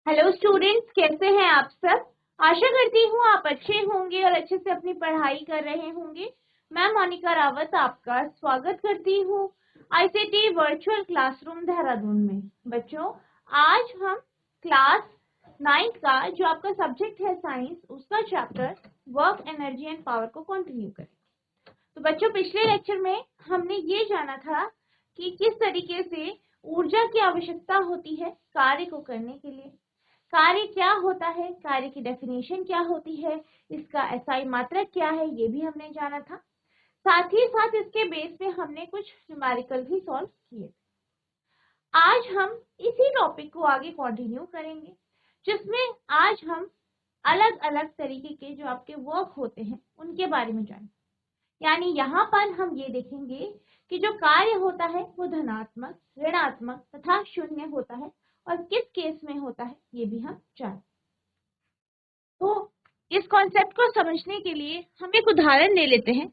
Hello students, कैसे हैं आप सब। आशा करती हूँ आप अच्छे होंगे और अच्छे से अपनी पढ़ाई कर रहे होंगे। मैं मोनिका रावत आपका स्वागत करती हूँ आईसीटी वर्चुअल क्लासरूम देहरादून में। बच्चों, आज हम क्लास 9th का जो आपका सब्जेक्ट है साइंस, उसका chapter work, energy and power को कंटिन्यू करें। तो बच्चों, पिछले लेक्चर में हमने ये जाना था कि किस तरीके से ऊर्जा की आवश्यकता होती है कार्य को करने के लिए, कार्य क्या होता है, कार्य की डेफिनेशन क्या होती है, इसका एसआई मात्रक क्या है, ये भी हमने जाना था। साथ ही साथ इसके बेस पे हमने कुछ न्यूमेरिकल भी सॉल्व किए। आज हम इसी टॉपिक को आगे कंटिन्यू करेंगे, जिसमें आज हम अलग अलग तरीके के जो आपके वर्क होते हैं उनके बारे में जानेंगे। यानी यहाँ पर हम ये देखेंगे कि जो कार्य होता है वो धनात्मक, ऋणात्मक तथा शून्य होता है और किस केस में होता है ये भी हम जानेंगे। तो इस कॉन्सेप्ट को समझने के लिए हम एक उदाहरण ले लेते हैं।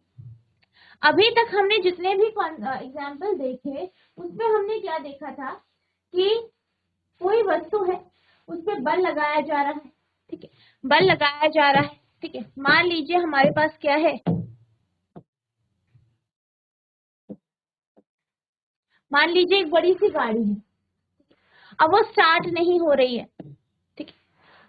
अभी तक हमने जितने भी एग्जाम्पल देखे उसमें हमने क्या देखा था कि कोई वस्तु है, उस पर बल लगाया जा रहा है। ठीक है, बल लगाया जा रहा है। ठीक है, मान लीजिए हमारे पास क्या है, मान लीजिए एक बड़ी सी गाड़ी है। अब वो स्टार्ट नहीं हो रही है। ठीक है,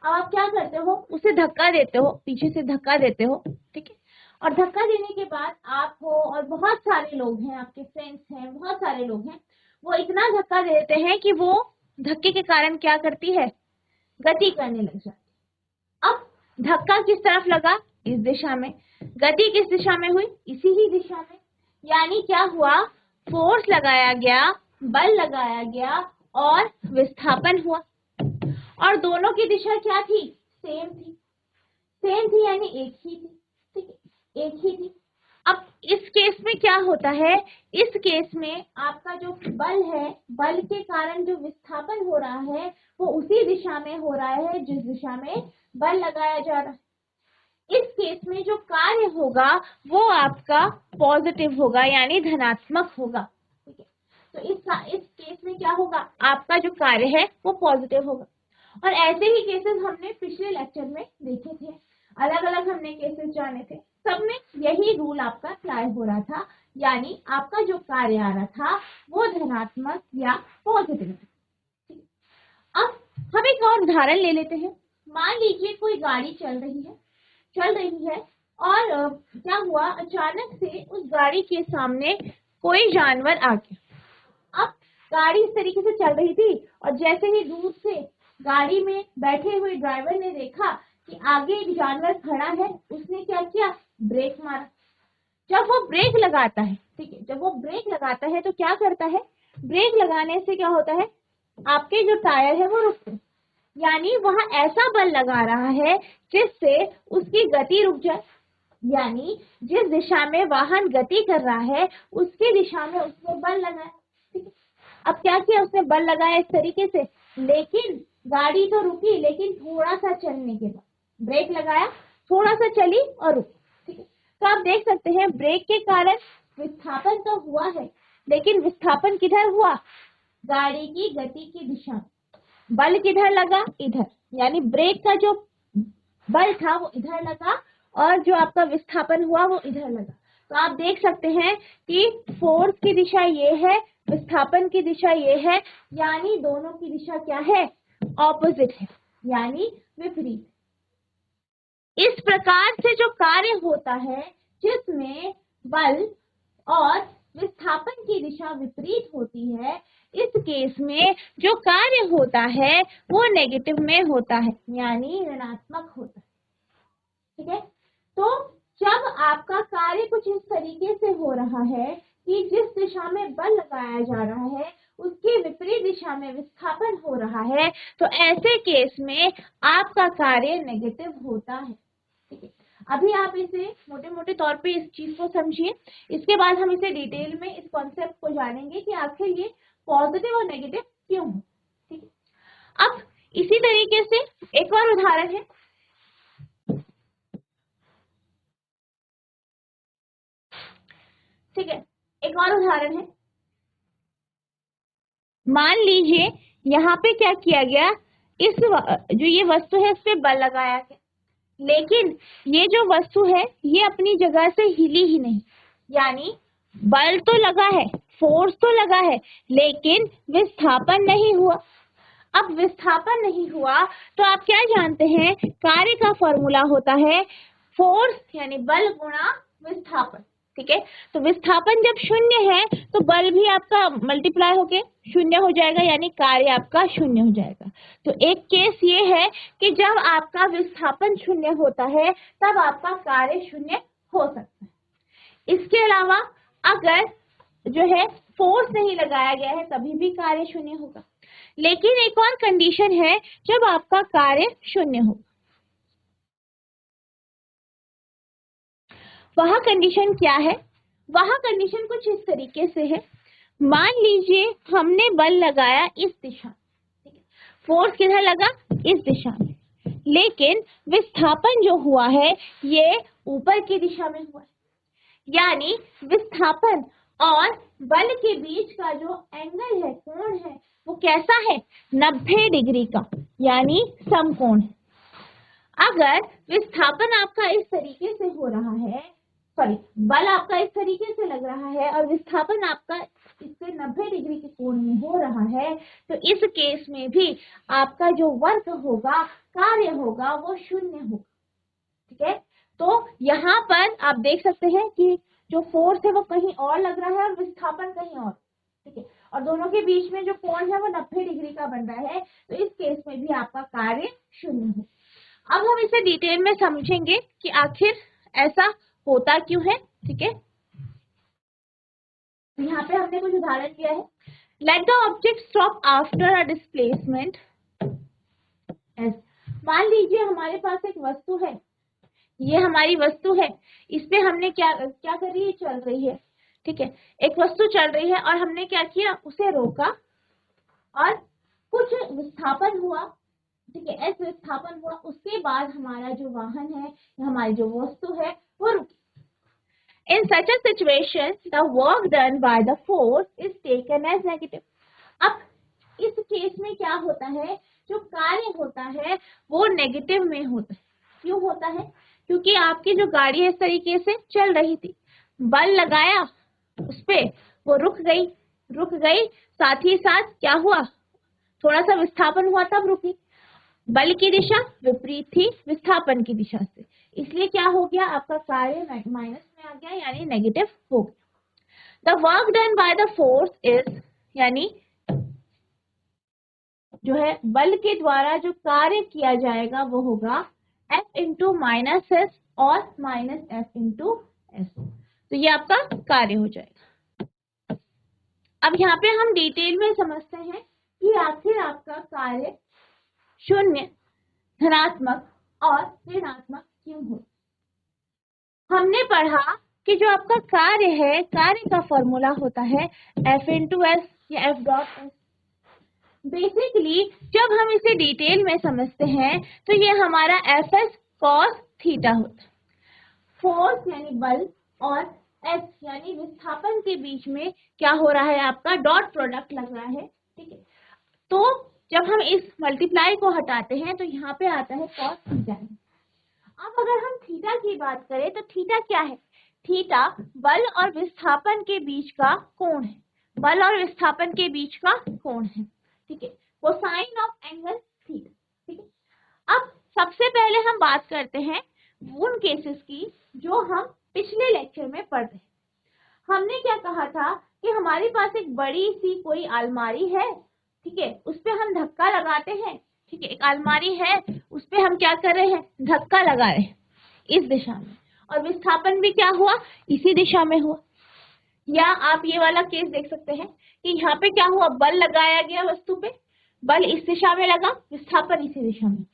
अब आप क्या करते हो, उसे धक्का देते हो, पीछे से धक्का देते हो। ठीक है, और धक्का देने के बाद आप हो और बहुत सारे लोग हैं, आपके फ्रेंड्स हैं, बहुत सारे लोग हैं, वो इतना धक्का देते हैं कि वो धक्के के कारण क्या करती है, गति करने लग जाती है। अब धक्का किस तरफ लगा, इस दिशा में। गति किस दिशा में हुई, इसी ही दिशा में। यानी क्या हुआ, फोर्स लगाया गया, बल लगाया गया और विस्थापन हुआ। और दोनों की दिशा क्या थी, सेम थी। सेम थी यानी एक ही थी। ठीक है, एक ही थी। अब इस केस में क्या होता है, इस केस में आपका जो बल है, बल के कारण जो विस्थापन हो रहा है वो उसी दिशा में हो रहा है जिस दिशा में बल लगाया जा रहा है। इस केस में जो कार्य होगा वो आपका पॉजिटिव होगा यानी धनात्मक होगा। ठीक है, तो इस केस में क्या होगा, आपका जो कार्य है वो पॉजिटिव होगा। और ऐसे ही केसेस हमने पिछले लेक्चर में देखे थे, अलग अलग हमने केसेस जाने थे, सब में यही रूल आपका अप्लाई हो रहा था। यानी आपका जो कार्य आ रहा था वो धनात्मक या पॉजिटिव। अब हम एक और उदाहरण ले लेते हैं। मान लीजिए कोई गाड़ी चल रही है और क्या हुआ, अचानक से उस गाड़ी के सामने कोई जानवर आ गया। अब गाड़ी इस तरीके से चल रही थी और जैसे ही दूर से गाड़ी में बैठे हुए ड्राइवर ने देखा कि आगे एक जानवर खड़ा है, उसने क्या किया, ब्रेक मारा। जब वो ब्रेक लगाता है, ठीक है, जब वो ब्रेक लगाता है तो क्या करता है, ब्रेक लगाने से क्या होता है, आपके जो टायर है वो रुकते हैं। यानी वहां ऐसा बल लगा रहा है जिससे उसकी गति रुक जाए। यानी जिस दिशा में वाहन गति कर रहा है उसकी दिशा में उसने बल लगाया। ठीक है, अब क्या किया, उसने बल लगाया इस तरीके से, लेकिन गाड़ी तो रुकी, लेकिन थोड़ा सा चलने के बाद ब्रेक लगाया, थोड़ा सा चली और रुकी। ठीक है, तो आप देख सकते हैं ब्रेक के कारण विस्थापन तो हुआ है, लेकिन विस्थापन किधर हुआ, गाड़ी की गति की दिशा में। बल किधर लगा, इधर। यानी ब्रेक का जो बल था वो इधर लगा और जो आपका विस्थापन हुआ वो इधर लगा। तो आप देख सकते हैं कि फोर्स की दिशा ये है, विस्थापन की दिशा ये है, यानी दोनों की दिशा क्या है, ऑपोजिट है, यानी विपरीत। इस प्रकार से जो कार्य होता है जिसमें बल और विस्थापन की दिशा विपरीत होती है, इस केस में जो कार्य होता है वो नेगेटिव में होता है यानी ऋणात्मक होता है। ठीक है, तो जब आपका कार्य कुछ इस तरीके से हो रहा है कि जिस दिशा में बल लगाया जा रहा है उसके विपरीत दिशा में विस्थापन हो रहा है, तो ऐसे केस में आपका कार्य नेगेटिव होता है। ठीक है, अभी आप इसे मोटे मोटे तौर पे इस चीज को समझिए, इसके बाद हम इसे डिटेल में इस कॉन्सेप्ट को जानेंगे कि आखिर ये पॉजिटिव और नेगेटिव क्यों है। ठीक है, अब इसी तरीके से एक और उदाहरण है। ठीक है, एक और उदाहरण है। मान लीजिए यहाँ पे क्या किया गया जो ये वस्तु है इस पे बल लगाया गया, लेकिन ये जो वस्तु है ये अपनी जगह से हिली ही नहीं, यानी बल तो लगा है, फोर्स तो लगा है, लेकिन विस्थापन नहीं हुआ। अब विस्थापन नहीं हुआ तो आप क्या जानते हैं, कार्य का फॉर्मूला होता है फोर्स यानी बल गुणा विस्थापन। ठीक है, तो विस्थापन जब शून्य है तो बल भी आपका मल्टीप्लाई होके शून्य हो जाएगा, यानी कार्य आपका शून्य हो जाएगा। तो एक केस ये है कि जब आपका विस्थापन शून्य होता है तब आपका कार्य शून्य हो सकता है। इसके अलावा अगर जो है फोर्स नहीं लगाया गया है तभी भी कार्य शून्य होगा। लेकिन एक और कंडीशन है जब आपका कार्य शून्य हो, वह कंडीशन क्या है? वह कंडीशन कुछ इस तरीके से है, मान लीजिए हमने बल लगाया इस दिशा में, फोर्स किधर लगा? इस दिशा में, लेकिन विस्थापन जो हुआ है ये ऊपर की दिशा में हुआ है, यानी विस्थापन और बल के बीच का जो एंगल है, कोण है, वो कैसा है? 90 डिग्री का, यानी समकोण है। अगर विस्थापन आपका इस तरीके से हो रहा है, सॉरी बल आपका इस तरीके से लग रहा है और विस्थापन आपका इससे 90 डिग्री के कोण में हो रहा है, तो इस केस में भी आपका जो वर्क होगा, कार्य होगा, वो शून्य होगा। ठीक है, तो यहाँ पर आप देख सकते हैं कि जो फोर्स है वो कहीं और लग रहा है और विस्थापन कहीं और। ठीक है, और दोनों के बीच में जो कोण है वो 90 डिग्री का बन रहा है, तो इस केस में भी आपका कार्य शून्य है। अब हम इसे डिटेल में समझेंगे कि आखिर ऐसा होता क्यों है। ठीक है, यहाँ पे हमने कुछ उदाहरण दिया है। Let the object stop after a displacement. मान लीजिए हमारे पास एक वस्तु है, ये हमारी वस्तु है, इस पे हमने क्या कर रही है, चल रही है। ठीक है, एक वस्तु चल रही है और हमने क्या किया, उसे रोका और कुछ विस्थापन हुआ। ठीक है, ऐसे विस्थापन हुआ, उसके बाद हमारा जो वाहन है, हमारी जो वस्तु है वो रुकी। In such a situation, the work done by the force is taken as negative. अब इस केस में क्या होता है, जो कार्य होता है वो नेगेटिव में होता है। क्यों होता है? क्योंकि आपकी जो गाड़ी इस तरीके से चल रही थी, बल लगाया उस पे, वो रुक गई, साथ ही साथ क्या हुआ, थोड़ा सा विस्थापन हुआ तब रुकी। बल की दिशा विपरीत थी विस्थापन की दिशा से, इसलिए क्या हो गया, आपका कार्य माइनस में आ गया, यानी नेगेटिव हो गया। The work done by the force is, यानी जो है बल के द्वारा जो कार्य किया जाएगा वो होगा F इंटू माइनस एस और माइनस F इंटू एस। तो ये आपका कार्य हो जाएगा। अब यहाँ पे हम डिटेल में समझते हैं कि आखिर आपका कार्य शून्य, धनात्मक और ऋणात्मक क्यों हो। हमने पढ़ा कि जो आपका कार्य है, कार्य का फॉर्मूला होता है F इंटू एस या F डॉट एस। बेसिकली जब हम इसे डिटेल में समझते हैं तो ये हमारा एफ एस कॉस थीटा होता है। फोर्स यानी बल और एस यानी विस्थापन के बीच में क्या हो रहा है, आपका डॉट प्रोडक्ट लग रहा है। ठीक है, तो जब हम इस मल्टीप्लाई को हटाते हैं तो यहाँ पे आता है कॉस थीटा। अब अगर हम थीटा की बात करें तो थीटा क्या है? थीटा बल और विस्थापन के बीच का कोण है, बल और विस्थापन के बीच का कोण है। ठीक है, कोसाइन ऑफ एंगल थीटा। ठीक है, अब सबसे पहले हम बात करते हैं उन केसेस की जो हम पिछले लेक्चर में पढ़ रहे हैं। हमने क्या कहा था कि हमारे पास एक बड़ी सी कोई अलमारी है। ठीक है, उस पे हम धक्का लगाते हैं। ठीक है, एक अलमारी है, उस पे हम क्या कर रहे हैं, धक्का लगा रहे हैं इस दिशा में, और विस्थापन भी क्या हुआ, इसी दिशा में हुआ। या आप ये वाला केस देख सकते हैं कि यहाँ पे क्या हुआ, बल लगाया गया वस्तु पे, बल इस दिशा में लगा, विस्थापन इसी दिशा में।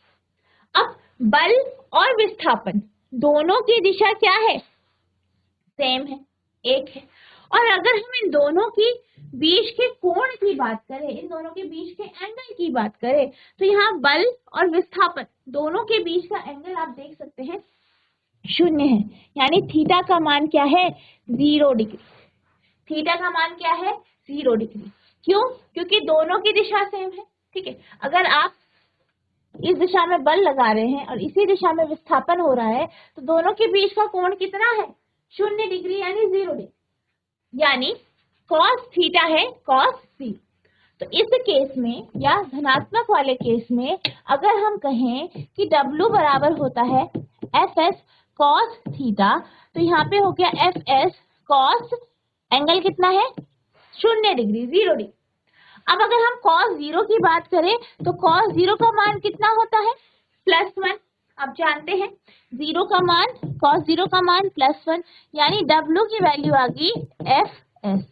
अब बल और विस्थापन दोनों की दिशा क्या है, सेम है, एक है। और अगर हम इन दोनों की बीच के कोण की बात करें, इन दोनों के बीच के एंगल की बात करें, तो यहाँ बल और विस्थापन दोनों के बीच का एंगल आप देख सकते हैं शून्य है, यानी थीटा का मान क्या है, 0 डिग्री। थीटा का मान क्या है, 0 डिग्री। क्यों? क्योंकि दोनों की दिशा सेम है। ठीक है, अगर आप इस दिशा में बल लगा रहे हैं और इसी दिशा में विस्थापन हो रहा है, तो दोनों के बीच का कोण कितना है? 0 डिग्री यानी 0 डिग्री, यानी cos थीटा है cos 0। तो इस केस में या धनात्मक वाले केस में अगर हम कहें कि W बराबर होता है Fs cos थीटा, तो यहाँ पे हो गया Fs cos एंगल कितना है? 0 डिग्री 0 डिग्री। अब अगर हम cos 0 की बात करें तो cos 0 का मान कितना होता है? +1। आप जानते हैं 0 का मान, cos 0 का मान +1, यानी W की वैल्यू आ गई Fs।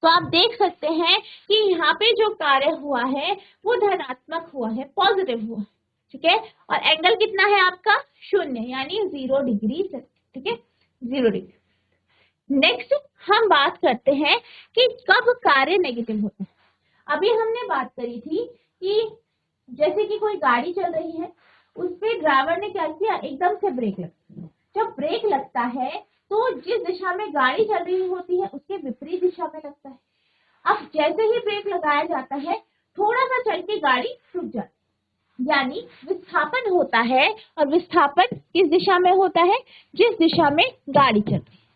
तो आप देख सकते हैं कि यहाँ पे जो कार्य हुआ है वो धनात्मक हुआ है, पॉजिटिव हुआ, ठीक है। और एंगल कितना है आपका? 0 यानी 0 डिग्री, ठीक है, 0 डिग्री। नेक्स्ट हम बात करते हैं कि कब कार्य नेगेटिव होता है। अभी हमने बात करी थी कि जैसे कि कोई गाड़ी चल रही है, उस पे ड्राइवर ने क्या किया? एकदम से ब्रेक लगता है। जब ब्रेक लगता है तो जिस दिशा में गाड़ी चल रही होती है उसके विपरीत दिशा में लगता है। अब जैसे ही ब्रेक लगाया जाता है, थोड़ा सा चल के गाड़ी रुक जाती है, यानी विस्थापन होता है। और विस्थापन किस दिशा में होता है? जिस दिशा में गाड़ी चल रही है,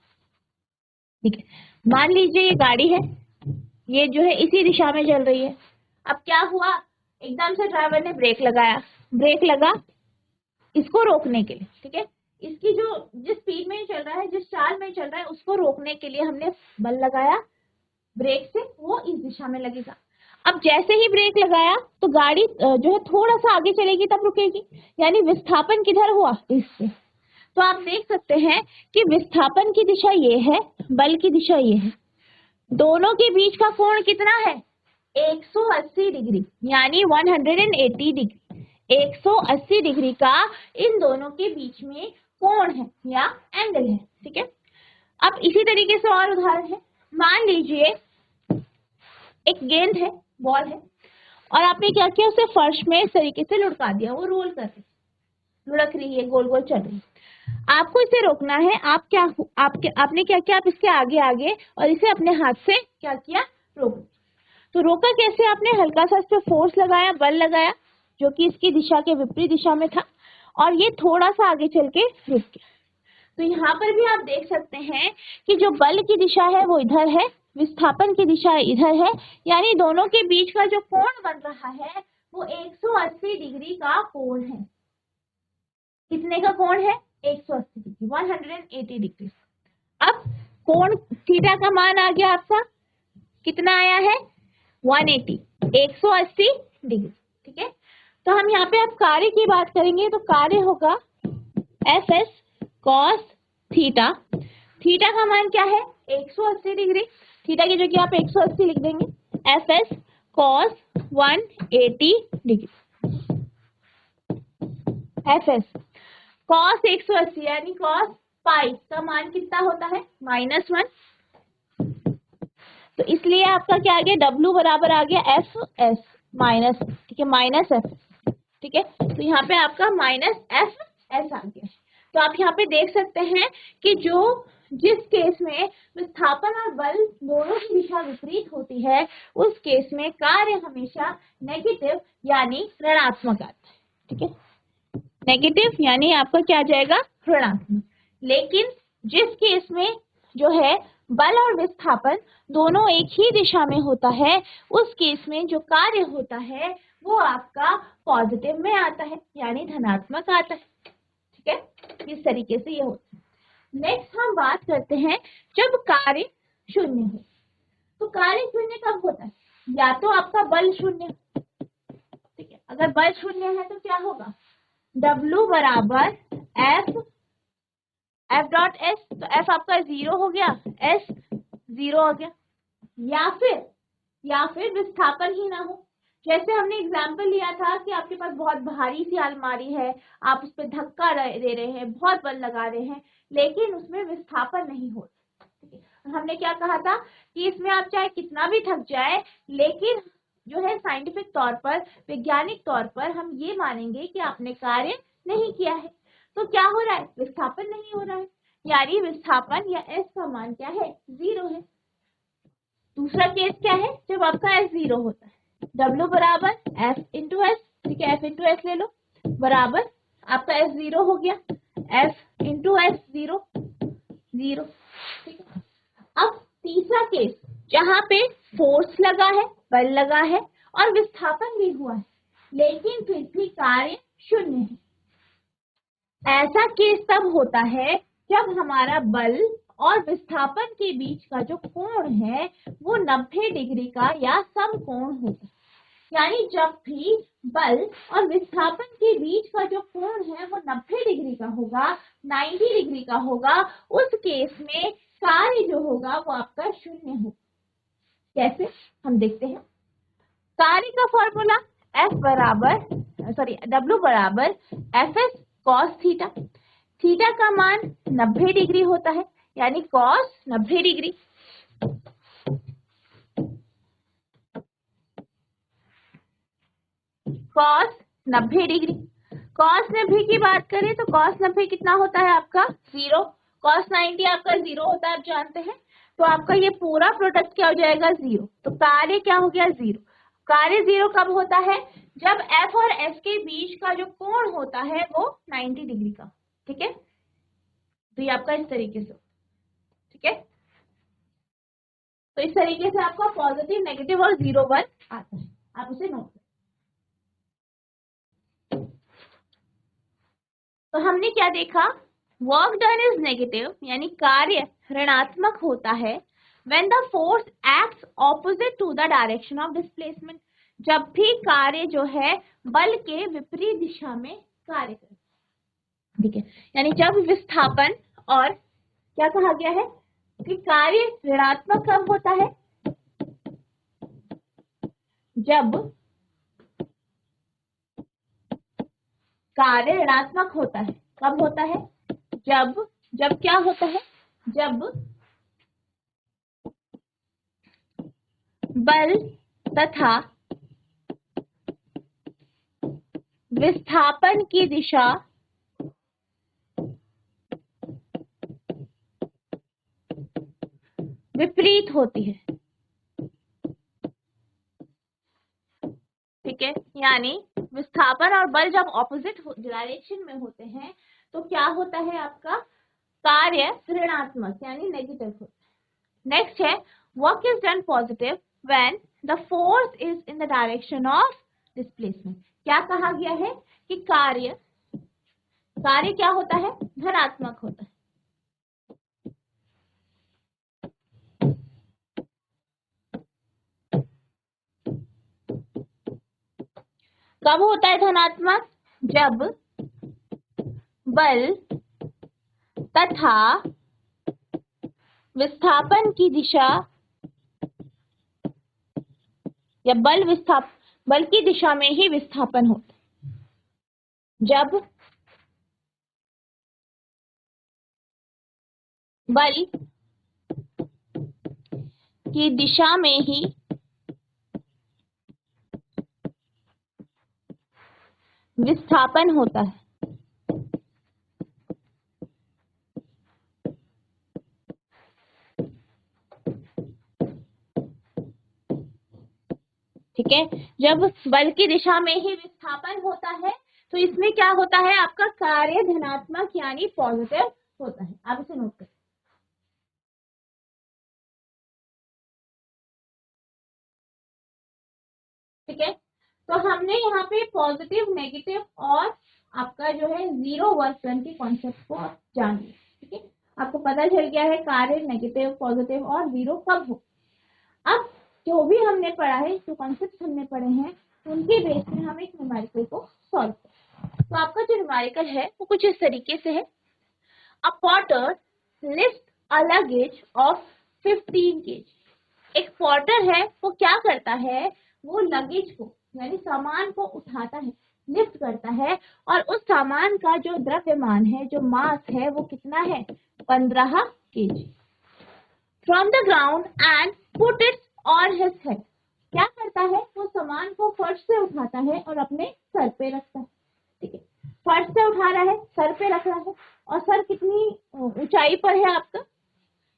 ठीक है। मान लीजिए ये गाड़ी है, ये जो है इसी दिशा में चल रही है। अब क्या हुआ? एकदम से ड्राइवर ने ब्रेक लगाया, ब्रेक लगा इसको रोकने के लिए, ठीक है। इसकी जो जिस स्पीड में चल रहा है, जिस चाल में चल रहा है, उसको रोकने के लिए हमने बल लगाया ब्रेक से, वो इस दिशा में लगेगा। अब जैसे ही ब्रेक लगाया तो गाड़ी जो है थोड़ा सा आगे चलेगी तब रुकेगी, यानी विस्थापन किधर हुआ? इससे। तो आप देख सकते हैं कि विस्थापन की दिशा ये है, बल की दिशा ये है। दोनों के बीच का कोण कितना है? 180 डिग्री, यानी 180 डिग्री। 180 डिग्री का इन दोनों के बीच में कोण है या एंगल है, ठीक है। अब इसी तरीके से और उदाहरण है। मान लीजिए एक गेंद है, बॉल है, और आपने क्या किया? उसे फर्श में इस तरीके से लुढ़का दिया, वो रोल कर रही, लुढ़क रही है, गोल गोल चल रही है। आपको इसे रोकना है। आपने क्या किया? आप इसके आगे आगे और इसे अपने हाथ से क्या किया? रोक। तो रोका कैसे? आपने हल्का सा इस पे फोर्स लगाया, बल लगाया, जो कि इसकी दिशा के विपरीत दिशा में था, और ये थोड़ा सा आगे चल के रुक गया। तो यहाँ पर भी आप देख सकते हैं कि जो बल की दिशा है वो इधर है, विस्थापन की दिशा इधर है, यानी दोनों के बीच का जो कोण बन रहा है वो 180 डिग्री का कोण है। कितने का कोण है? 180 डिग्री, 180 डिग्री। अब कोण थीटा का मान आ गया आपका, कितना आया है? 180, 180 डिग्री, ठीक है। तो हम यहाँ पे अब कार्य की बात करेंगे, तो कार्य होगा Fs cos थीटा। थीटा का मान क्या है? 180 डिग्री। थीटा की जगह आप 180 लिख देंगे। Fs cos 180 degree. Fs cos 180 यानी cos पाई का मान कितना होता है? -1। तो इसलिए आपका क्या आ गया? W बराबर आ गया Fs माइनस, ठीक है, -F, ठीक है। तो यहाँ पे आपका -Fs आ गया। तो आप यहाँ पे देख सकते हैं कि जिस केस में विस्थापन और बल दोनों की दिशा विपरीत होती है, उस केस में कार्य हमेशा नेगेटिव यानी ऋणात्मक आता है, ठीक है। नेगेटिव यानी आपका क्या आ जाएगा? ऋणात्मक। लेकिन जिस केस में जो है बल और विस्थापन दोनों एक ही दिशा में होता है, उस केस में जो कार्य होता है वो आपका पॉजिटिव में आता है, यानी धनात्मक आता है, ठीक है। इस तरीके से ये होता है। नेक्स्ट हम बात करते हैं जब कार्य शून्य हो। तो कार्य शून्य कब होता है? या तो आपका बल शून्य, ठीक है। अगर बल शून्य है तो क्या होगा? W बराबर F डॉट S, तो F आपका 0 हो गया, S 0 हो गया। या फिर विस्थापन ही ना हो। जैसे हमने एग्जाम्पल लिया था कि आपके पास बहुत भारी सी अलमारी है, आप उस पर धक्का दे रहे हैं, बहुत बल लगा रहे हैं, लेकिन उसमें विस्थापन नहीं हो रहा। हमने क्या कहा था कि इसमें आप चाहे कितना भी थक जाए, लेकिन जो है साइंटिफिक तौर पर, वैज्ञानिक तौर पर हम ये मानेंगे कि आपने कार्य नहीं किया है। तो क्या हो रहा है? विस्थापन नहीं हो रहा है, यानी विस्थापन या S का मान क्या है? 0 है। दूसरा केस क्या है? जब आपका S 0 होता है, W बराबर F इंटू S, ठीक है, F इंटू एस ले लो, बराबर आपका S 0 हो गया, F इंटू एस 0 0। ठीक है, अब तीसरा केस जहां पे फोर्स लगा है, बल लगा है और विस्थापन भी हुआ है, लेकिन फिर भी कार्य शून्य है। ऐसा केस तब होता है जब हमारा बल और विस्थापन के बीच का जो कोण है वो 90 डिग्री का या समकोण होता है। यानी जब भी बल और विस्थापन के बीच का जो कोण है वो 90 डिग्री का होगा, 90 डिग्री का होगा, उस केस में कार्य जो होगा वो आपका शून्य होगा। कैसे, हम देखते हैं। कार्य का फॉर्मूला W बराबर F S cos theta. Theta का मान 90 डिग्री होता है, यानी cos 90 degree. Cos 90 degree, cos 90 की बात करें तो कॉस 90 कितना होता है आपका 0, कॉस 90 आपका 0 होता है, आप जानते हैं। तो आपका ये पूरा प्रोडक्ट क्या हो जाएगा 0। तो कार्य क्या हो गया 0। कार्य 0 कब होता है, जब F और S के बीच का जो कोण होता है वो 90 डिग्री का। ठीक है, तो ये आपका इस तरीके से, ठीक है, तो इस तरीके से आपका पॉजिटिव, नेगेटिव और 0 1 आता है, आप उसे नोट करें। तो हमने क्या देखा, वर्क डन इज नेगेटिव, यानी कार्य ऋणात्मक होता है when the force acts opposite to the direction of displacement, जब भी कार्य जो है बल के विपरीत दिशा में कार्य करता है। ठीक है, यानी जब विस्थापन और क्या कहा गया है कि कार्य ऋणात्मक कब होता है, जब कार्य ऋणात्मक होता है। कब होता है, जब क्या होता है, जब बल तथा विस्थापन की दिशा विपरीत होती है। ठीक है, यानी विस्थापन और बल जब ऑपोजिट डायरेक्शन में होते हैं तो क्या होता है, आपका कार्य ऋणात्मक यानी नेगेटिव होता है। नेक्स्ट है, work is done positive when the force is in the direction of displacement. क्या कहा गया है कि कार्य क्या होता है, धनात्मक होता है। कब होता है धनात्मक, जब बल तथा विस्थापन की दिशा या बल की दिशा में ही विस्थापन होता है। जब बल की दिशा में ही विस्थापन होता है। ठीक है, जब बल की दिशा में ही विस्थापन होता है तो इसमें क्या होता है, आपका कार्य धनात्मक यानी पॉजिटिव होता है। आप इसे नोट करें। ठीक है, तो हमने यहाँ पे पॉजिटिव, नेगेटिव और आपका जो है 0 वर्क डन के कॉन्सेप्ट को आप जान लिया। ठीक है, आपको पता चल गया है कार्य नेगेटिव, पॉजिटिव और 0 कब हो। अब जो भी हमने पढ़ा है, जो कॉन्सेप्ट हमने पढ़े हैं, उनके बेस में हम एक न्यूमेरिकल को सॉल्व करें। तो आपका जो न्यूमेरिकल है वो कुछ इस तरीके से है। A porter lift a luggage of 15 kg। एक पॉटर है, वो क्या करता है, वो लगेज को यानी सामान को उठाता है, लिफ्ट करता है, और उस सामान का जो द्रव्यमान है, जो मास है, वो कितना है 15 kg from the ground and put it on his head. क्या करता है, वो सामान को फर्श से उठाता है और अपने सर पे रखता है। ठीक है, फर्श से उठा रहा है, सर पे रख रहा है, और सर कितनी ऊंचाई पर है आपका,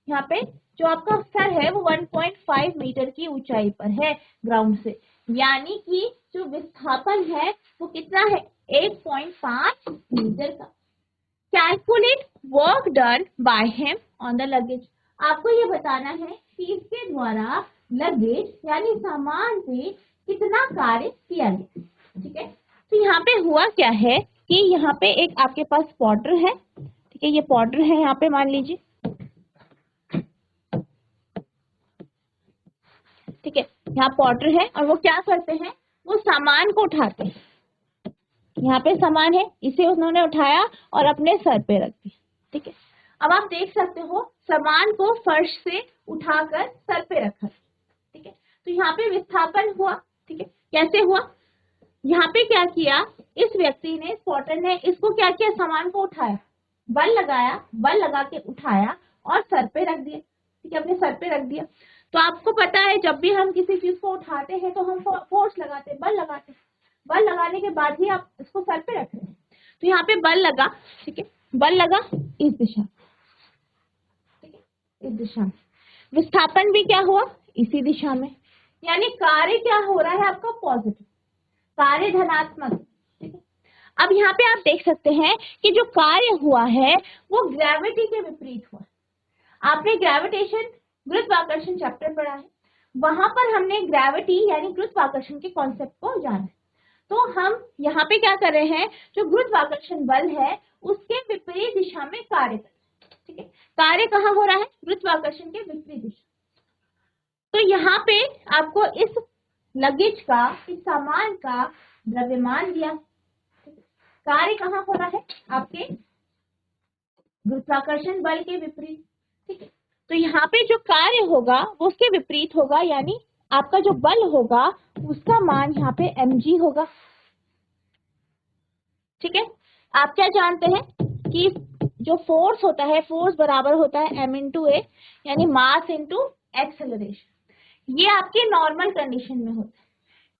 यहाँ पे जो आपका सर है वो 1.5 मीटर की ऊंचाई पर है ग्राउंड से। यानी कि जो विस्थापन है वो कितना है, 1.5 मीटर का। Calculate work done by him on the luggage. आपको ये बताना है कि इसके द्वारा लगेज यानी सामान पे कितना कार्य किया गया। ठीक है, तो यहाँ पे हुआ क्या है कि यहाँ पे एक आपके पास पॉटर है। ठीक है, ये पॉटर है यहाँ पे, मान लीजिए। ठीक है, यहाँ पॉटर है और वो क्या करते हैं, वो सामान को उठाते हैं। यहाँ पे सामान है, इसे उन्होंने उठाया और अपने सर पे रख दिया। ठीक है, अब आप देख सकते हो सामान को फर्श से उठाकर सर पे रखा। ठीक है, तो यहाँ पे विस्थापन हुआ। ठीक है, कैसे हुआ, यहाँ पे क्या किया, इस व्यक्ति ने, पॉटर ने इसको क्या किया, सामान को उठाया, बल लगाया, बल लगा के उठाया और सर पे रख दिया। ठीक है, अपने सर पे रख दिया। तो आपको पता है जब भी हम किसी चीज को उठाते हैं तो हम फोर्स लगाते हैं, बल लगाते हैं। बल लगाने के बाद ही आप इसको सर पे रख रहे हैं। तो यहाँ पे बल लगा। ठीक है, बल लगा इस दिशा। ठीक है, इस दिशा में। विस्थापन भी क्या हुआ, इसी दिशा में। यानी कार्य क्या हो रहा है आपका, पॉजिटिव कार्य, धनात्मक। ठीक है, अब यहाँ पे आप देख सकते हैं कि जो कार्य हुआ है वो ग्रेविटी के विपरीत हुआ। आपने ग्रेविटेशन, गुरुत्वाकर्षण चैप्टर पढ़ा है, वहां पर हमने ग्रेविटी यानी गुरुत्वाकर्षण के कॉन्सेप्ट को जाना। तो हम यहाँ पे क्या कर रहे हैं, जो गुरुत्वाकर्षण बल है उसके विपरीत दिशा में कार्य कर रहे हैं। ठीक है, कार्य कहाँ हो रहा है, गुरुत्वाकर्षण के विपरीत दिशा। तो यहाँ पे आपको इस लगेज का, इस सामान का द्रव्यमान दिया। कार्य कहाँ हो रहा है, आपके गुरुत्वाकर्षण बल के विपरीत। ठीक है, तो यहाँ पे जो कार्य होगा वो उसके विपरीत होगा, यानी आपका जो बल होगा उसका मान यहाँ पे mg होगा। ठीक है, आप क्या जानते हैं कि जो फोर्स होता है, फोर्स बराबर होता है m इंटू ए, यानी मास इंटू एक्सेलरेशन। ये आपके नॉर्मल कंडीशन में होता है,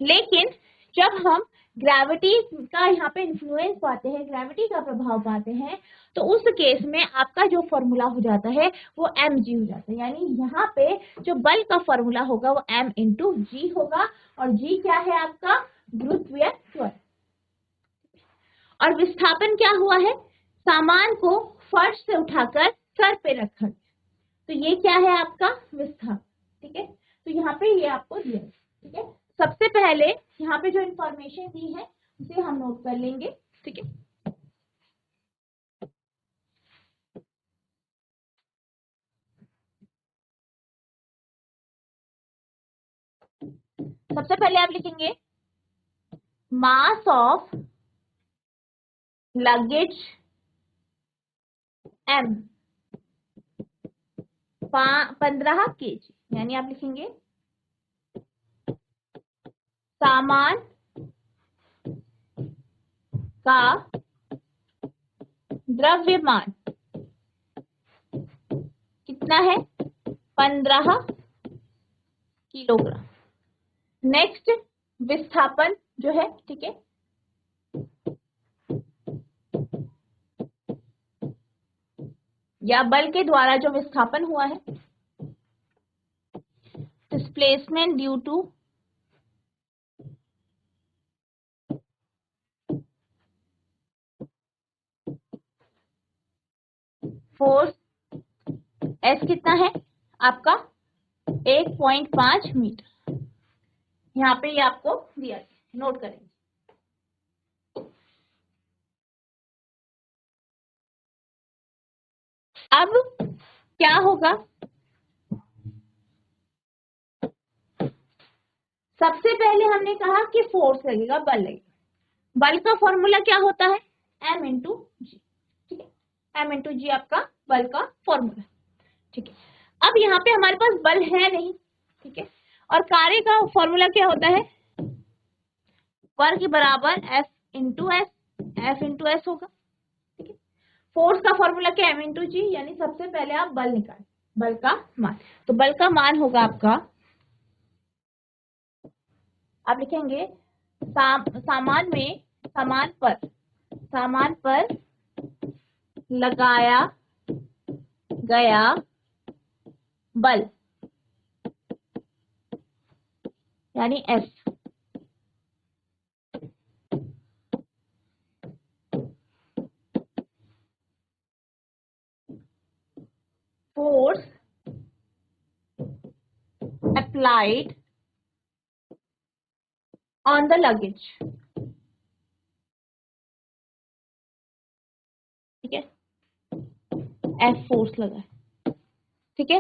लेकिन जब हम ग्रेविटी का यहाँ पे इन्फ्लुएंस पाते हैं, ग्रेविटी का प्रभाव पाते हैं, तो उस केस में आपका जो फॉर्मूला हो जाता है वो mg हो जाता है। यानी यहाँ पे जो बल का फॉर्मूला होगा वो m इंटू जी होगा, और g क्या है आपका, गुरुत्वीय त्वरण। और विस्थापन क्या हुआ है, सामान को फर्श से उठाकर सर पे रखा। तो ये क्या है आपका विस्थापन। ठीक है, तो यहाँ पे ये आपको दिया। ठीक है, सबसे पहले यहाँ पे जो इंफॉर्मेशन दी है उसे हम नोट कर लेंगे। ठीक है, सबसे पहले आप लिखेंगे mass of luggage m 15 kg, यानी आप लिखेंगे सामान का द्रव्यमान कितना है, 15 किलोग्राम। नेक्स्ट विस्थापन जो है, ठीक है, या बल के द्वारा जो विस्थापन हुआ है, displacement due to force, S कितना है आपका 1.5 मीटर। यहाँ पे ये आपको दिया, नोट करेंगे। अब क्या होगा, सबसे पहले हमने कहा कि फोर्स लगेगा, बल लगेगा। बल का फॉर्मूला क्या होता है, m इंटू जी। ठीक है, m इंटू जी आपका बल का फॉर्मूला। ठीक है, अब यहाँ पे हमारे पास बल है नहीं। ठीक है, और कार्य का फॉर्मूला क्या होता है, वर्ग बराबर F into S, F into S होगा। ठीक है, फोर्स का फॉर्मूला क्या, m इंटू जी, यानी सबसे पहले आप बल निकालें, बल का मान। तो बल का मान होगा आपका, आप लिखेंगे सामान पर लगाया गया बल, यानी F applied on the luggage. ठीक है, F फोर्स लगा है, ठीक है।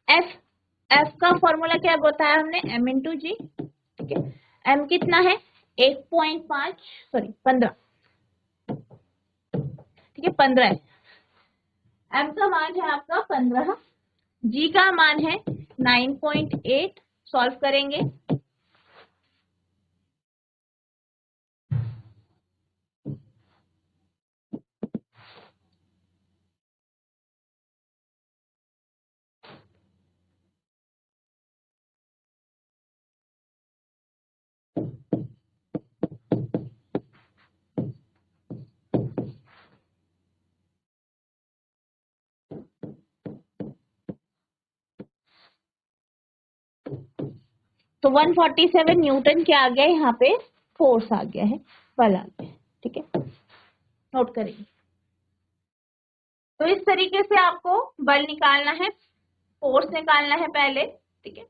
F का फॉर्मूला क्या बताया हमने, M इंटू जी, ठीक है। M कितना है 1.5 सॉरी 15, ठीक है 15 है। M का मान है आपका 15, G का मान है 9.8। सॉल्व करेंगे, तो 147 न्यूटन क्या आ गया यहाँ पे, फोर्स आ गया है, बल आ गया है, ठीक है। नोट करेंगे, तो इस तरीके से आपको बल निकालना है, फोर्स निकालना है पहले, ठीक है।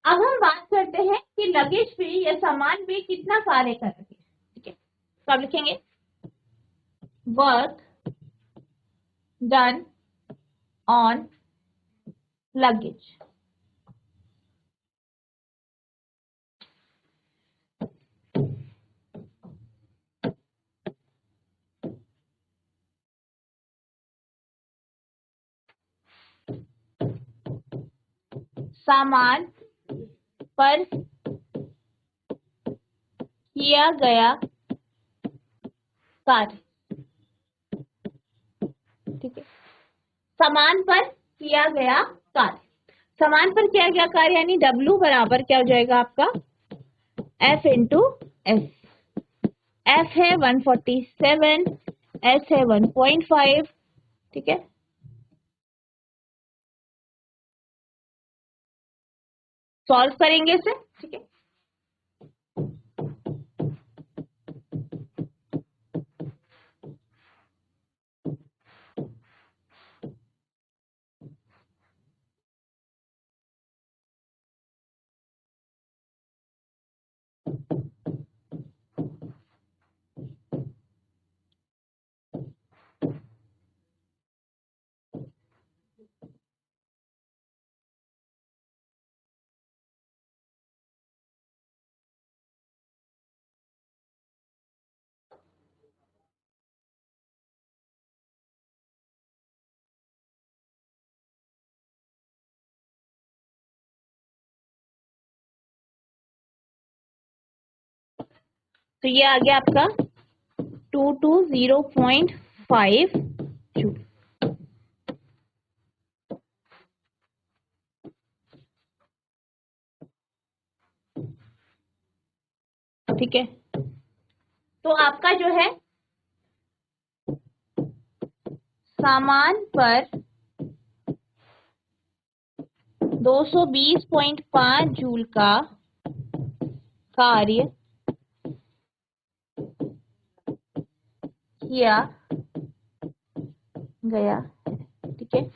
अब हम बात करते हैं कि लगेज पे या सामान पे कितना कार्य कर रही है, ठीक है। तो आप लिखेंगे वर्क डन ऑन लगेज, सामान पर किया गया कार्य, ठीक है। सामान पर किया गया कार्य, सामान पर किया गया कार्य यानी W बराबर क्या हो जाएगा आपका F इंटू एस। F है 147, S है 1.5, ठीक है। सॉल्व करेंगे इसे, ठीक है। तो ये आ गया आपका 220.5 जूल, ठीक है। तो आपका जो है सामान पर 220.5 जूल का कार्य किया गया है, ठीक है। तो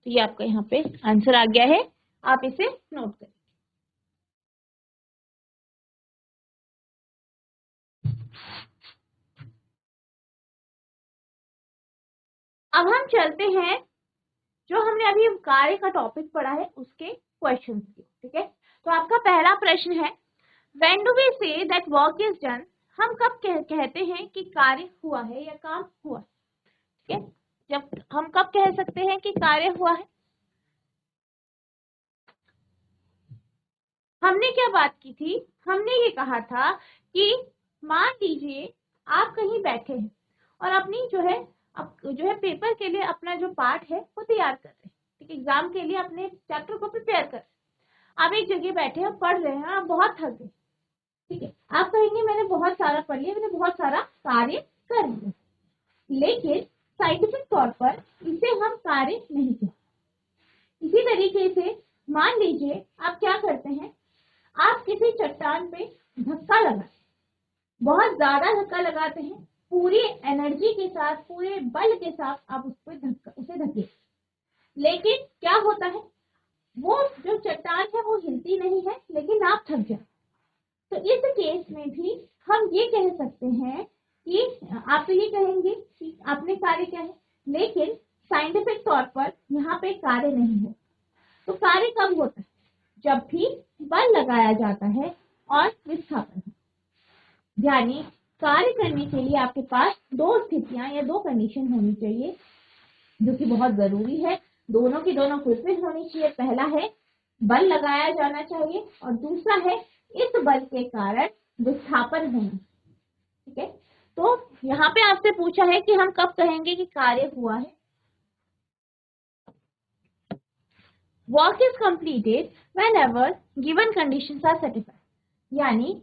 ये आपका यहाँ पे आंसर आ गया है, आप इसे नोट करें। अब हम चलते हैं, जो हमने अभी कार्य का टॉपिक पढ़ा है उसके क्वेश्चंस की, ठीक है। तो आपका पहला प्रश्न है when do we say that work is done, हम कब कहते हैं कि कार्य हुआ है या काम हुआ है, ठीक है। जब हम कब कह सकते हैं कि कार्य हुआ है, हमने क्या बात की थी, हमने ये कहा था कि मान लीजिए आप कहीं बैठे हैं और अपनी जो है पेपर के लिए अपना जो पार्ट है वो तैयार कर रहे हैं, ठीक है। एग्जाम के लिए अपने चैप्टर को प्रिपेयर कर रहे हैं, आप एक जगह बैठे हैं पढ़ रहे हैं, आप बहुत थक गए, ठीक है। आप कहेंगे मैंने बहुत सारा पढ़ लिया, मैंने बहुत सारा कार्य कर लिया, लेकिन साइंटिफिक तौर पर इसे हम कार्य नहीं कहते। इसी तरीके से मान लीजिए आप क्या करते हैं, आप किसी चट्टान पे धक्का लगाए, बहुत ज्यादा धक्का लगाते हैं, पूरी एनर्जी के साथ, पूरे बल के साथ आप उसे धक्के, लेकिन क्या होता है, वो जो चट्टान है वो हिलती नहीं है, लेकिन आप थक जाए। तो इस केस में भी हम ये कह सकते हैं कि आप तो ये कहेंगे कि आपने कार्य किया है, लेकिन साइंटिफिक तौर पर यहाँ पे कार्य नहीं हो। तो कार्य कब होता है, जब भी बल लगाया जाता है और विस्थापन। यानी कार्य करने के लिए आपके पास दो स्थितियां या दो कंडीशन होनी चाहिए, जो कि बहुत जरूरी है। दोनों की दोनों फुलफिल होनी चाहिए। पहला है बल लगाया जाना चाहिए और दूसरा है इस बल के कारण विस्थापन होना। ठीक है, तो यहाँ पे आपसे पूछा है कि हम कब कहेंगे कि कार्य हुआ है। Work is completed whenever given conditions are satisfied. यानी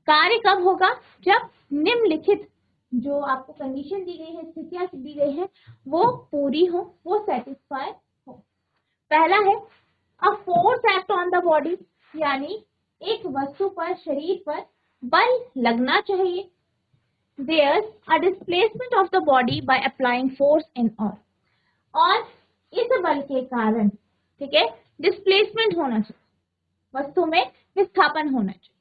कार्य कब होगा, जब निम्नलिखित जो आपको कंडीशन दी गई है, स्थितियां दी गई है, वो पूरी हो, वो सेटिस्फाई हो। पहला है a force act on the body, यानी एक वस्तु पर, शरीर पर बल लगना चाहिए। There's a displacement of the body by applying force in earth, और इस बल के कारण, ठीक है, डिस्प्लेसमेंट होना चाहिए, वस्तु में विस्थापन होना चाहिए।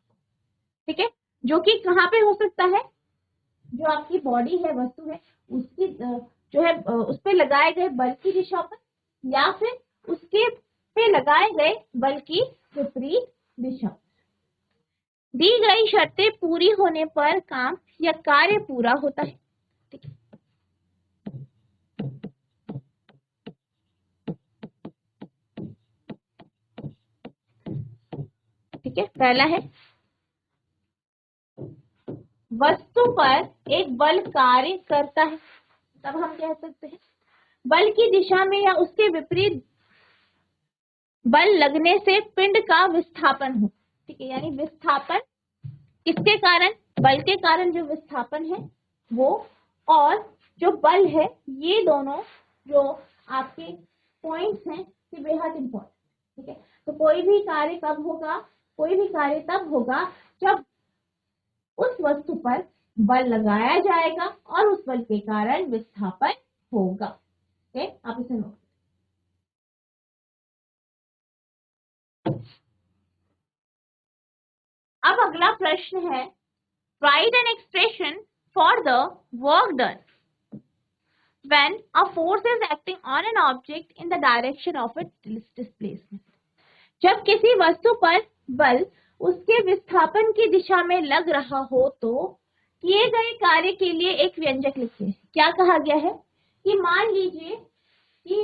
ठीक है, जो कि कहाँ पे हो सकता है, जो आपकी बॉडी है, वस्तु है, उसकी जो है उस पे लगाए गए बल की दिशा पर, या फिर उसके पे लगाए गए बल की विपरीत दिशा। दी गई शर्तें पूरी होने पर काम या कार्य पूरा होता है। ठीक है, पहला है वस्तु पर एक बल कार्य करता है, तब हम कह सकते हैं बल की दिशा में या उसके विपरीत बल लगने से पिंड का विस्थापन हो। ठीक है, यानी विस्थापन किसके कारण, बल के कारण जो विस्थापन है वो, और जो बल है, ये दोनों जो आपके पॉइंट्स हैं ये बेहद इंपॉर्टेंट। ठीक है, तो कोई भी कार्य कब होगा, कोई भी कार्य तब होगा जब उस वस्तु पर बल लगाया जाएगा और उस बल के कारण विस्थापन होगा। ठीक है, आप इसे नोट। अब अगला प्रश्न है, right an expression for the work done when a force is acting on an object in the direction of its displacement। जब किसी वस्तु पर बल उसके विस्थापन की दिशा में लग रहा हो तो किए गए कार्य के लिए एक व्यंजक लिखिए। क्या कहा गया है कि मान लीजिए कि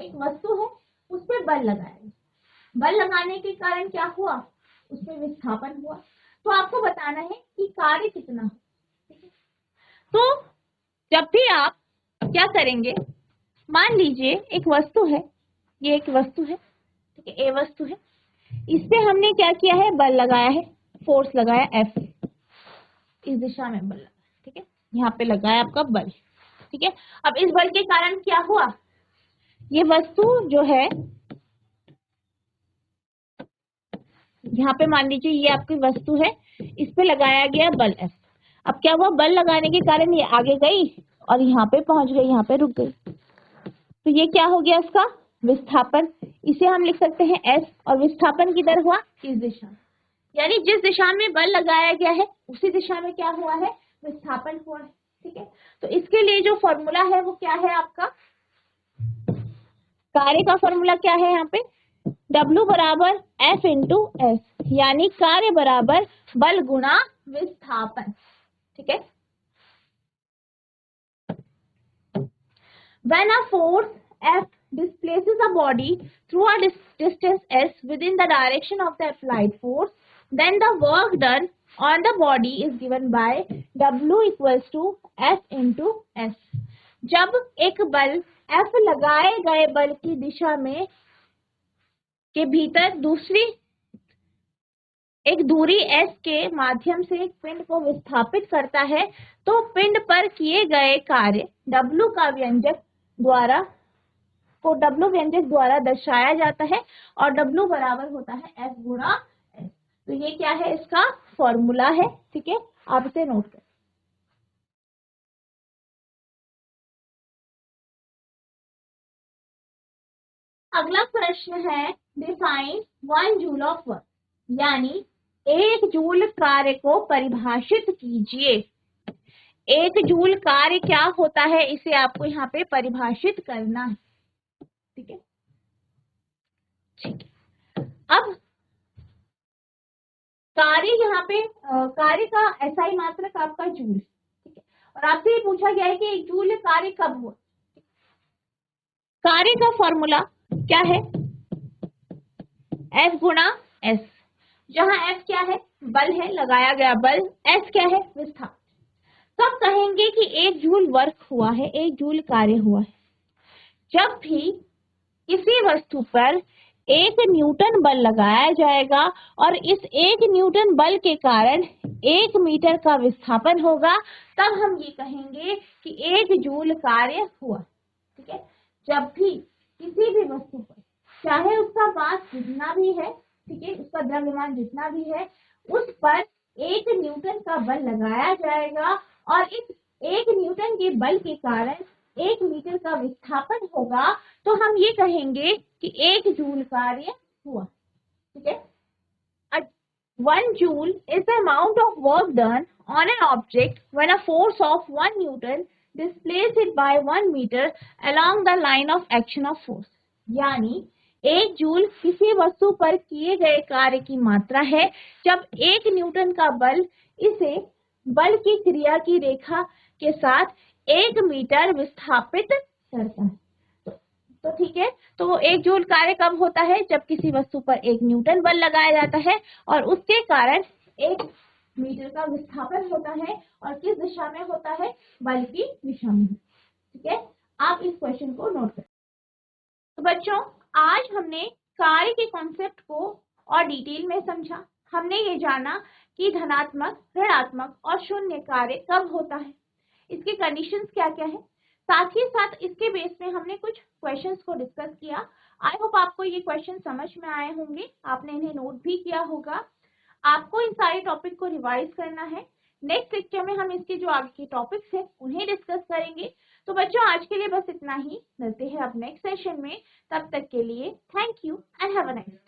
एक वस्तु है, उस पर बल लगाया, बल लगाने के कारण क्या हुआ, उसमें विस्थापन हुआ। तो आपको बताना है कि कार्य कितना हो। ठीक है, तो जब भी आप क्या करेंगे, मान लीजिए एक वस्तु है, ये एक वस्तु है, ठीक है, ए वस्तु है, इस पे हमने क्या किया है, बल लगाया है, फोर्स लगाया F, इस दिशा में बल लगाया। ठीक है, यहाँ पे लगाया आपका बल। ठीक है, अब इस बल के कारण क्या हुआ, ये वस्तु जो है, यहाँ पे मान लीजिए ये आपकी वस्तु है, इस पे लगाया गया बल F। अब क्या हुआ, बल लगाने के कारण ये आगे गई और यहाँ पे पहुंच गई, यहाँ पे रुक गई। तो ये क्या हो गया, इसका विस्थापन। इसे हम लिख सकते हैं S, और विस्थापन किधर हुआ, इस दिशा में। यानी जिस दिशा में बल लगाया गया है उसी दिशा में क्या हुआ है, विस्थापन हुआ है। ठीक है, तो इसके लिए जो फॉर्मूला है वो क्या है, आपका कार्य का फॉर्मूला क्या है, यहाँ पे W बराबर F इंटू S, यानी कार्य बराबर बल गुणा विस्थापन। ठीक है, when a force F displaces a body through a distance S within the direction of the applied force, then the work done on the body is given by W equals to F into S। जब एक बल F लगाए गए बल की दिशा में के भीतर दूसरी एक दूरी S के माध्यम से एक पिंड को विस्थापित करता है, तो पिंड पर किए गए कार्य W का व्यंजक द्वारा W व्यंजक द्वारा दर्शाया जाता है, और W बराबर होता है F गुणा S। तो ये क्या है, इसका फॉर्मूला है। ठीक है, आप इसे नोट करें। अगला प्रश्न है डिफाइन 1 जूल ऑफ वर्क, यानी 1 जूल कार्य को परिभाषित कीजिए। 1 जूल कार्य क्या होता है, इसे आपको यहाँ पे परिभाषित करना है। ठीक है, ठीक है। अब कार्य यहाँ पे कार्य का SI मात्रक आपका जूल, ठीक है। और आपसे ये पूछा गया है कि 1 जूल कार्य कब हुआ। कार्य का फॉर्मूला क्या है, F गुणा S, जहां F क्या है, बल है, लगाया गया बल, S क्या है, विस्थापन। तब कहेंगे कि 1 जूल वर्क हुआ है, 1 जूल कार्य हुआ है जब भी किसी वस्तु पर 1 न्यूटन बल लगाया जाएगा और इस 1 न्यूटन बल के कारण 1 मीटर का विस्थापन होगा, तब हम ये कहेंगे कि 1 जूल कार्य हुआ। ठीक है, जब भी किसी भी वस्तु पर, चाहे उसका मास जितना भी है, ठीक है, उसका द्रव्यमान जितना भी है, उस पर 1 न्यूटन का बल लगाया जाएगा और इस 1 न्यूटन के बल के कारण 1 मीटर का विस्थापन होगा, तो हम ये कहेंगे कि 1 जूल कार्य हुआ। ठीक है, 1 joule is the amount of work done on an object when a force of 1 Newton displaces it by 1 meter along the line of action of force। यानी 1 जूल किसी वस्तु पर किए गए कार्य की मात्रा है जब 1 न्यूटन का बल इसे बल की क्रिया की रेखा के साथ 1 मीटर विस्थापित करता है। तो ठीक है, तो 1 जूल कार्य कब होता है, जब किसी वस्तु पर 1 न्यूटन बल लगाया जाता है और उसके कारण 1 मीटर का विस्थापन होता है, और किस दिशा में होता है, बल की दिशा में। ठीक है, आप इस क्वेश्चन को नोट करें। तो बच्चों, आज हमने कार्य के कॉन्सेप्ट को और डिटेल में समझा। हमने ये जाना कि धनात्मक, ऋणात्मक और शून्य कार्य कब होता है, इसके कंडीशंस क्या क्या है। साथ ही साथ इसके बेस में हमने कुछ क्वेश्चंस को डिस्कस किया। आई होप आपको ये क्वेश्चन समझ में आए होंगे, आपने इन्हें नोट भी किया होगा। आपको इन सारे टॉपिक को रिवाइज करना है। नेक्स्ट लेक्चर में हम इसके जो आगे के टॉपिक्स हैं उन्हें डिस्कस करेंगे। तो बच्चों, आज के लिए बस इतना ही, मिलते हैं अब नेक्स्ट सेशन में। तब तक के लिए thank you and have a nice day.